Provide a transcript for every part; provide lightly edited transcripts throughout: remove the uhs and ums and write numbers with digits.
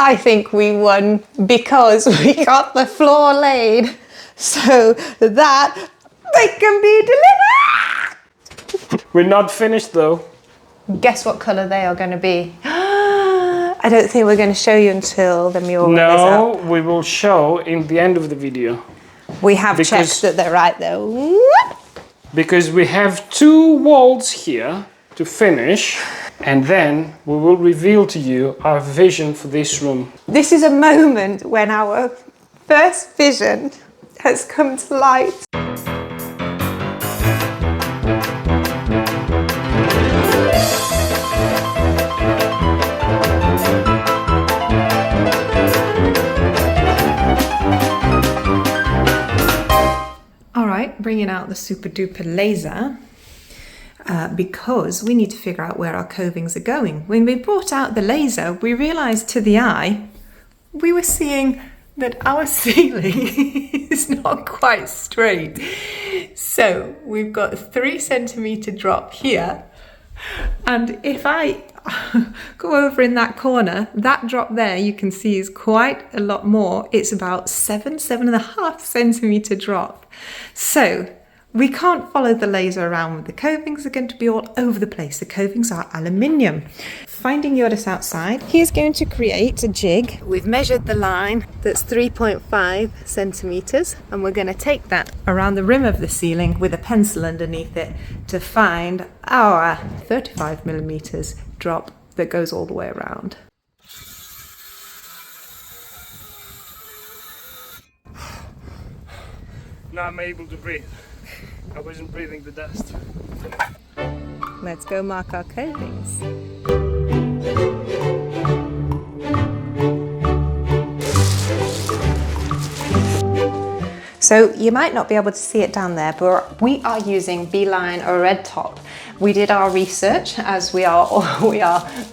I think we won because we got the floor laid so that they can be delivered. We're not finished though. Guess what colour they are going to be? I don't think we're going to show you until the mural is up. No, we will show in the end of the video. We have checked that they're right though. Because we have 2 walls here to finish, and then we will reveal to you our vision for this room. This is a moment when our first vision has come to light. Bringing out the super duper laser because we need to figure out where our covings are going. When we brought out the laser, we realized to the eye, we were seeing that our ceiling is not quite straight. So we've got a 3 centimeter drop here. And if I go over in that corner, that drop there you can see is quite a lot more. It's about 7.5 centimeter drop. So we can't follow the laser around. The covings are going to be all over the place. The covings are aluminium. Finding Yoris outside, he's going to create a jig. We've measured the line that's 3.5 centimeters, and we're going to take that around the rim of the ceiling with a pencil underneath it to find our 35 millimeters drop that goes all the way around. Now I'm able to breathe. I wasn't breathing the dust. Let's go mark our covings. So you might not be able to see it down there, but we are using B-line or red top. We did our research, as we are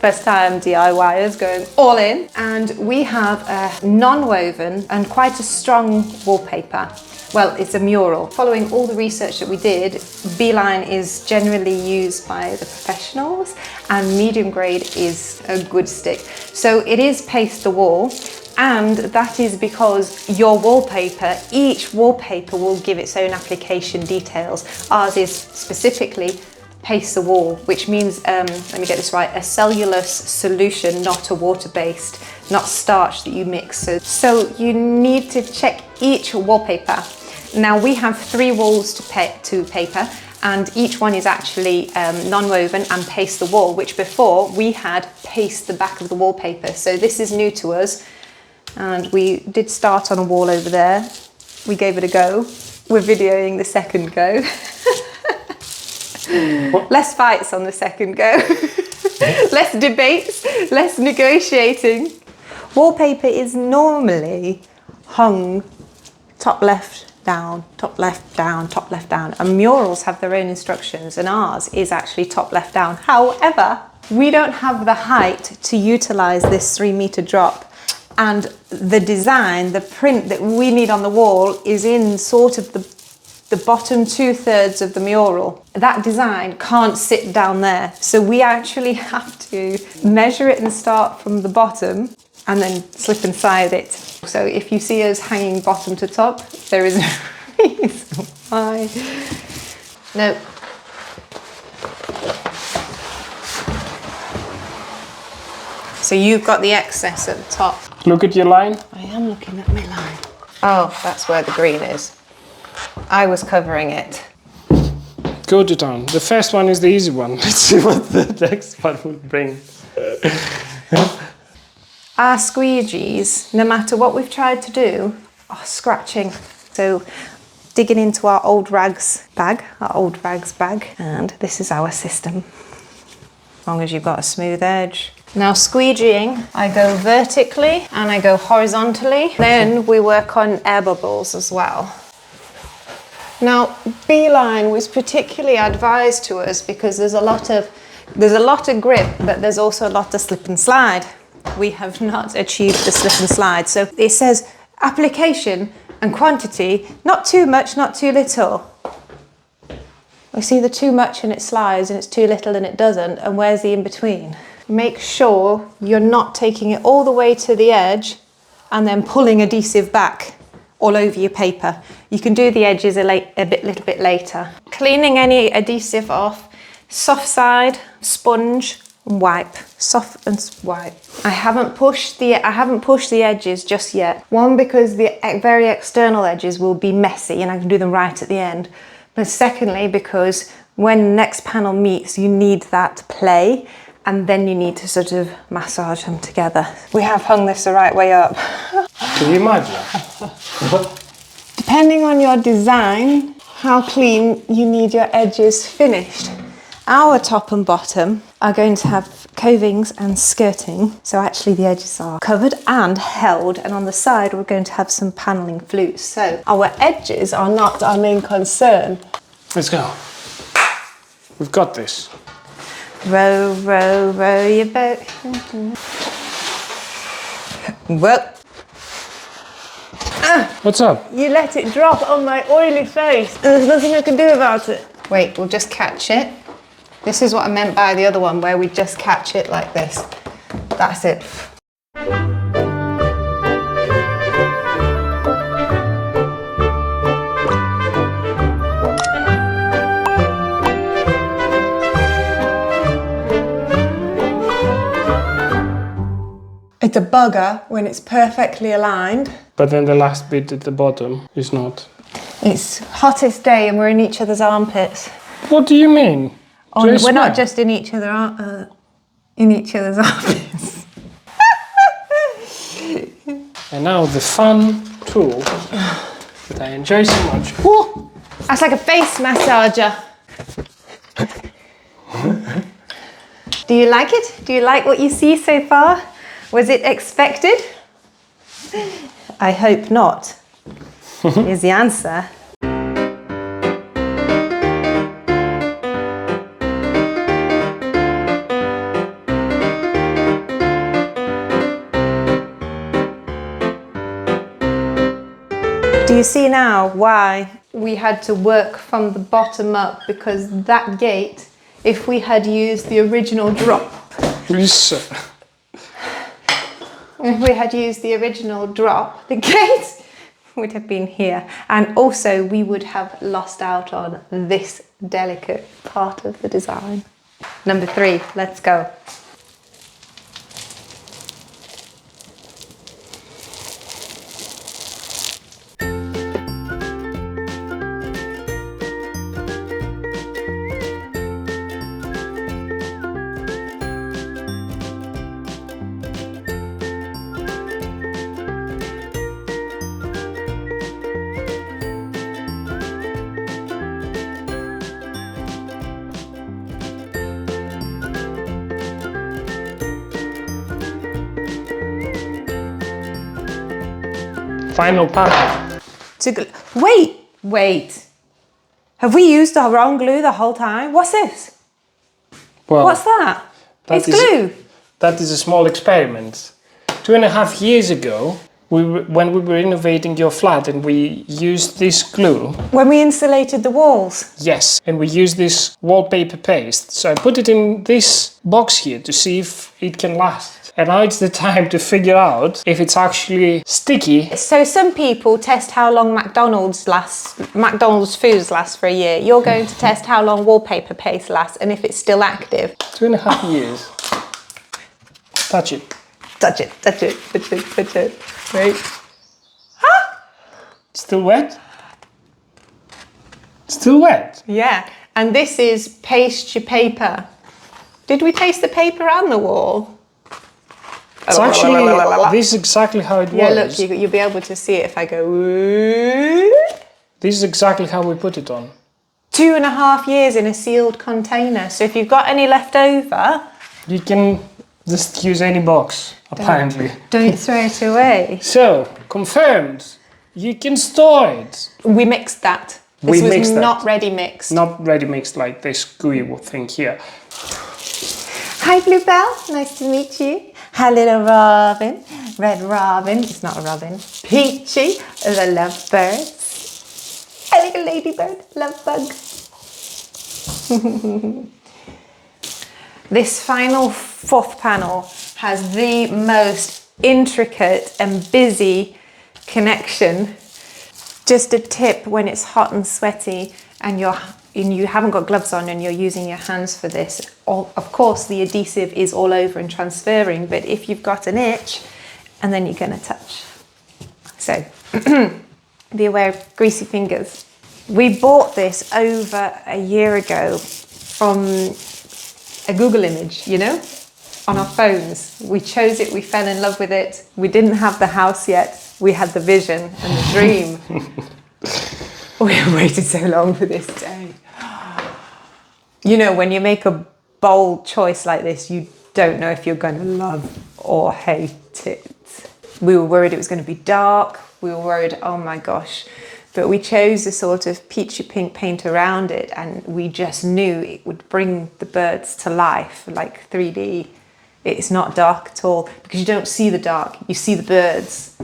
first time DIYers going all in, and we have a non-woven and quite a strong wallpaper. Well, it's a mural. Following all the research that we did, B-line is generally used by the professionals and medium grade is a good stick. So it is paste the wall, and that is because your wallpaper, each wallpaper will give its own application details. Ours is specifically paste the wall, which means, let me get this right, a cellulose solution, not a water-based, not starch that you mix. So you need to check each wallpaper. Now we have 3 walls to paper, and each one is actually non-woven and paste the wall, which before we had paste the back of the wallpaper. So this is new to us, and we did start on a wall over there. We gave it a go. We're videoing the second go. Less fights on the second go. Less debates, less negotiating. Wallpaper is normally hung top left down, top left down, top left down. And murals have their own instructions, and ours is actually top left down. However, we don't have the height to utilize this 3 meter drop. And the design, the print that we need on the wall is in sort of the bottom 2/3 of the mural. That design can't sit down there. So we actually have to measure it and start from the bottom and then slip inside it. So if you see us hanging bottom to top, there is no reason why. No. So you've got the excess at the top. Look at your line. I am looking at my line. Oh, that's where the green is. I was covering it. Go to town. The first one is the easy one. Let's see what the next one will bring. Our squeegees, no matter what we've tried to do, are scratching. So digging into our old rags bag, and this is our system. As long as you've got a smooth edge. Now squeegeeing, I go vertically and I go horizontally. Then we work on air bubbles as well. Now, B-line was particularly advised to us because there's a lot of grip, but there's also a lot of slip and slide. We have not achieved the slip and slide. So it says application and quantity, not too much, not too little. We see the too much and it slides and it's too little and it doesn't, and where's the in between? make sure you're not taking it all the way to the edge and then pulling adhesive back all over your paper. You can do the edges a little bit later. Cleaning any adhesive off, soft side, sponge, wipe, soft and wipe. I haven't pushed the edges just yet. One, because the very external edges will be messy and I can do them right at the end. But secondly, because when the next panel meets, you need that play and then you need to sort of massage them together. We have hung this the right way up. Can you imagine? Depending on your design, how clean you need your edges finished. Our top and bottom are going to have covings and skirting, so actually the edges are covered and held, and on the side we're going to have some panelling flutes. So our edges are not our main concern. Let's go. We've got this. Row, row, row your boat. Whoa. What's up? You let it drop on my oily face. There's nothing I can do about it. Wait, we'll just catch it. This is what I meant by the other one, where we just catch it like this. That's it. It's a bugger when it's perfectly aligned. But then the last bit at the bottom is not. It's hottest day and we're in each other's armpits. What do you mean? Oh, we're not just in each other's armpits. And now the fun tool that I enjoy so much. Woo! That's like a face massager. Do you like it? Do you like what you see so far? Was it expected? I hope not. Here's the answer. Do you see now why we had to work from the bottom up? Because that gate, if we had used the original drop, the gate would have been here. And also we would have lost out on this delicate part of the design. Number 3, let's go. Final panel. Wait. Have we used our wrong glue the whole time? What's this? Well, what's that? It's glue. That is a small experiment. 2.5 years ago, when we were renovating your flat and we used this glue. When we insulated the walls. Yes, and we used this wallpaper paste. So I put it in this box here to see if it can last. And now it's the time to figure out if it's actually sticky. So some people test how long McDonald's foods last for a year. You're going to test how long wallpaper paste lasts and if it's still active. 2.5 years. Touch it. Touch it. Wait. Huh? Still wet? Still wet? Yeah, and this is paste your paper. Did we taste the paper and the wall? It's actually, this is exactly how it was. Yeah, look, you'll be able to see it if I go... Woo. This is exactly how we put it on. 2.5 years in a sealed container. So if you've got any left over... You can just use any box, apparently. Don't throw it away. So, confirmed. You can store it. We mixed that. This was not ready mixed. Not ready mixed like this gooey thing here. Hi Bluebell, nice to meet you. Hi little Robin, Red Robin, it's not a robin. Peachy, the lovebirds. Hi little ladybird, love bug. This final fourth panel has the most intricate and busy connection. Just a tip, when it's hot and sweaty and you haven't got gloves on and you're using your hands for this, of course the adhesive is all over and transferring, but if you've got an itch, and then you're going to touch. So be aware of greasy fingers. We bought this over a year ago from a Google image, you know, on our phones. We chose it, we fell in love with it. We didn't have the house yet. We had the vision and the dream. We waited so long for this day. You know, when you make a bold choice like this, you don't know if you're going to love or hate it. We were worried it was going to be dark. We were worried, oh my gosh. But we chose a sort of peachy pink paint around it, and we just knew it would bring the birds to life, like 3D. It's not dark at all, because you don't see the dark, you see the birds.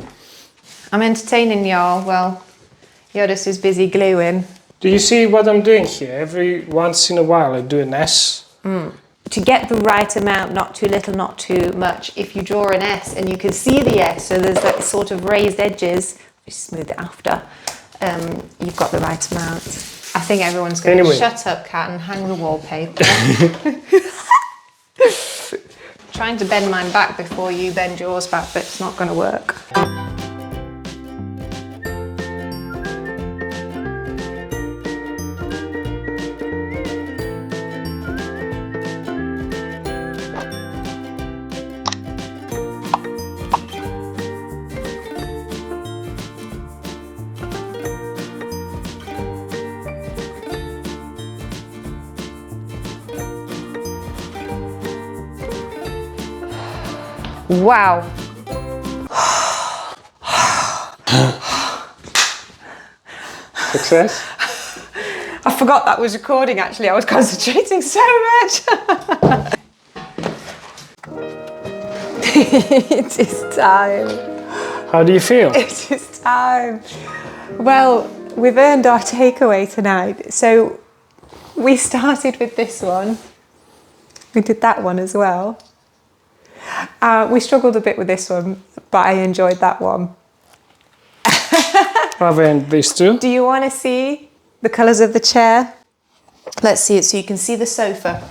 I'm entertaining y'all. Well, Yodis is busy gluing. Do you see what I'm doing here? Every once in a while I do an S. To get the right amount, not too little, not too much, if you draw an S and you can see the S, so there's that sort of raised edges, you smooth it after, you've got the right amount. I think everyone's going to shut up, Kat, and hang the wallpaper. Trying to bend mine back before you bend yours back, but it's not going to work. Wow. Success? I forgot that was recording actually. I was concentrating so much. It is time. How do you feel? It is time. Well, we've earned our takeaway tonight. So we started with this one. We did that one as well. We struggled a bit with this one, but I enjoyed that one. I've earned these two. Do you want to see the colours of the chair? Let's see it so you can see the sofa.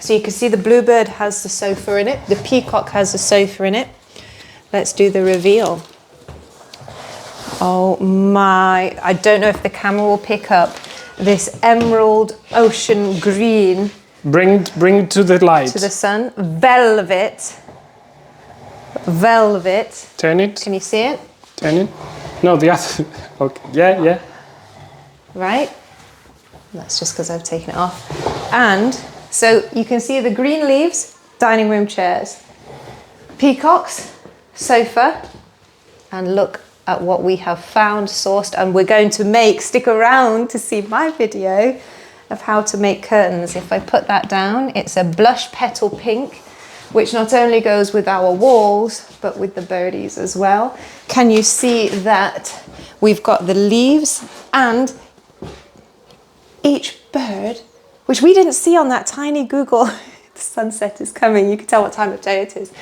So you can see the bluebird has the sofa in it. The peacock has the sofa in it. Let's do the reveal. Oh my, I don't know if the camera will pick up this emerald ocean green. Bring it to the light. To the sun. Velvet. Velvet. Turn it. Can you see it? Turn it. No, the other. Okay. Yeah. Right. That's just because I've taken it off. And so you can see the green leaves, dining room chairs, peacocks, sofa, and look at what we have found, sourced, and we're going to make. Stick around to see my video of how to make curtains. If I put that down, it's a blush petal pink, which not only goes with our walls, but with the birdies as well. Can you see that we've got the leaves and each bird, which we didn't see on that tiny Google, the sunset is coming, you can tell what time of day it is.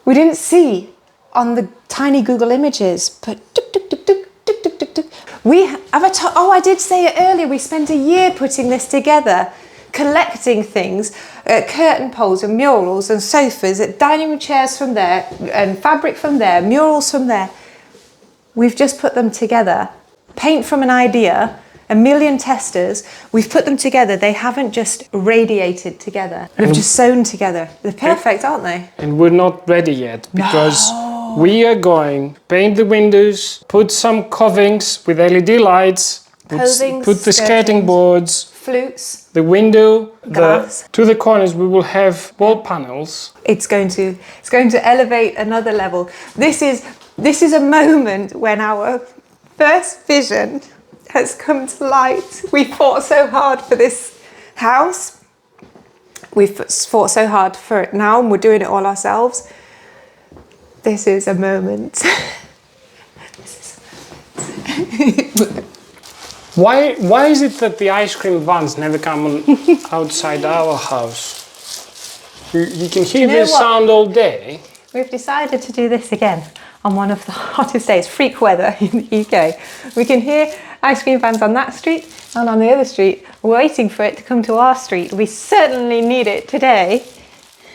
We didn't see on the tiny Google images, but I did say it earlier, we spent a year putting this together, collecting things, curtain poles and murals and sofas, dining room chairs from there, and fabric from there, murals from there. We've just put them together. Paint from an idea, a million testers, we've put them together. They haven't just radiated together. They've just sewn together. They're perfect, aren't they? And we're not ready yet because we are going to paint the windows, put some covings with LED lights, put the skirting boards, flutes, the window, glass. To the corners we will have wall panels. It's going to elevate another level. This is a moment when our first vision has come to light. We fought so hard for this house. We've fought so hard for it now, and we're doing it all ourselves. This is a moment. Why is it that the ice cream vans never come on outside our house? You can hear You know this what? sound all day. We've decided to do this again on one of the hottest days, freak weather in the UK. We can hear ice cream vans on that street and on the other street, waiting for it to come to our street. We certainly need it today.